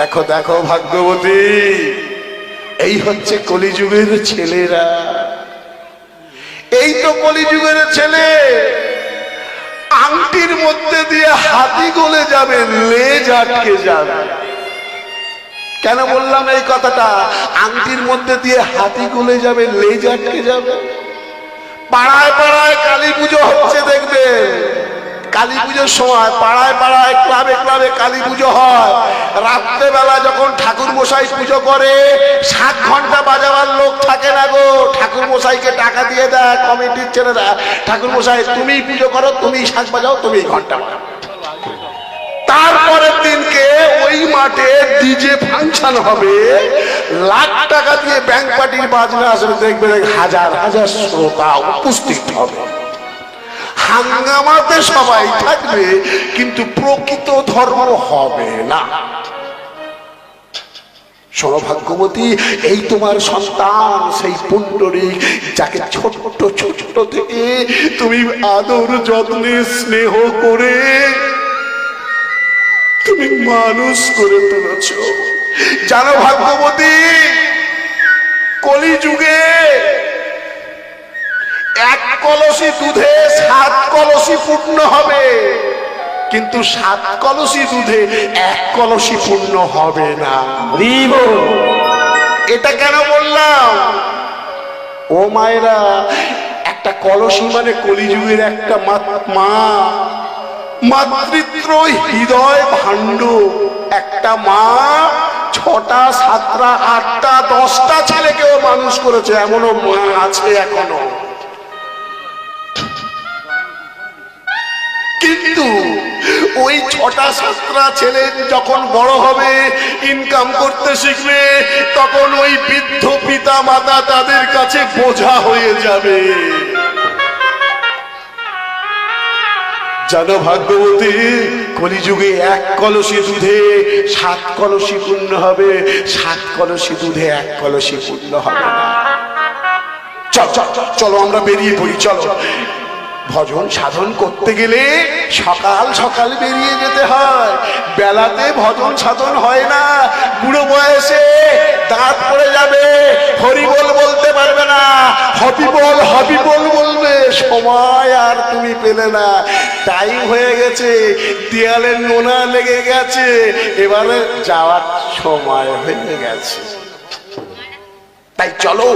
দেখো দেখো ভাগ্যবতী, এই হচ্ছে কলিযুগের ছেলেরা। এই তো কলিযুগের ছেলে। আংটির মধ্যে দিয়ে হাতি গলে যাবে, লেজ আটকে যাবে। কেন বললাম এই কথাটা? আংটির মধ্যে দিয়ে হাতি গলে যাবে, লেজ আটকে যাবে। পাড়ায় পাড়ায় কালী পুজো হচ্ছে, দেখবে কালী পুজোর সময় পাড়ায় পাড়ায় ক্লাবে ক্লাবে কালী পুজো হয়। রাত্রেবেলা যখন ঠাকুর মশাই পুজো করে 7 ঘন্টা বাজাবার লোক থাকে না গো। ঠাকুর মশাইকে টাকা দিয়ে দেয় কমিটির ছেলেরা, ঠাকুর মশাই তুমি পুজো করো, তুমি শাঁখ বাজাও, তুমি ঘন্টা বাজাও। তারপরের দিনকে ওই মাঠে ডিজে ফাংশন হবে, লাখ টাকা দিয়ে ব্যাংক পার্টির বাজনা আসলে দেখবে হাজার হাজার শ্রোতা উপস্থিত হবে। হাঙ্গামাতে সবাই থাকবে, কিন্তু প্রকৃত ধর্ম হবে না। সৌভাগ্যবতী, এই তোমার সন্তান সেই পুণ্ডরীক, যাকে ছোট ছোট থেকে তুমি আদর যত্নে স্নেহ করে তুমি মানুষ করে তুলেছ। জানো ভাগ্যবতী, কলিযুগে 1 কলসি দুধে 7 কলসি পূর্ণ হবে, কিন্তু 7 কলসি দুধে 1 কলসি পূর্ণ হবে না। এটা কেন বললাম? ও মায়েরা, একটা কলসি মানে কলিযুগের একটা মা, মাতৃত্ব হৃদয় ভাণ্ড। একটা মা 6টা 7টা 8টা 10টা ছেলেকেও মানুষ করেছে, এমনও মা আছে এখনো। কিন্তু ওই 6টা 7টা ছেলে যখন বড় হবে, ইনকাম করতে শিখবে, তখন ওই বৃদ্ধ পিতা মাতা তাদের কাছে বোঝা হয়ে যাবে। জানো ভাগ্যবতী, কলিযুগে 1 কলসি দুধে 7 কলসি পূর্ণ হবে, 7 কলসি দুধে 1 কলসি পূর্ণ হবে না। চলো আমরা বেরিয়ে পড়ি, চলো। ভজন সাধন করতে গেলে সকাল সকাল বেরিয়ে যেতে হয়, বেলাতে ভজন সাধন হয় না। বুড়ো বয়সে দাঁত পড়ে যাবে, হরিবোল বলতে পারবে না, হবিবোল হবিবোল বলবে, সময় আর তুমি পেলে না। টাইম হয়ে গেছে, দেয়ালের নোনা লেগে গেছে, এবারে যাওয়ার সময় হয়ে গেছে। তাই চলো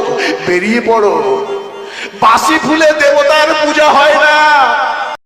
বেরিয়ে পড়ো। বাসি ফুলে দেবতার পূজা হয় না,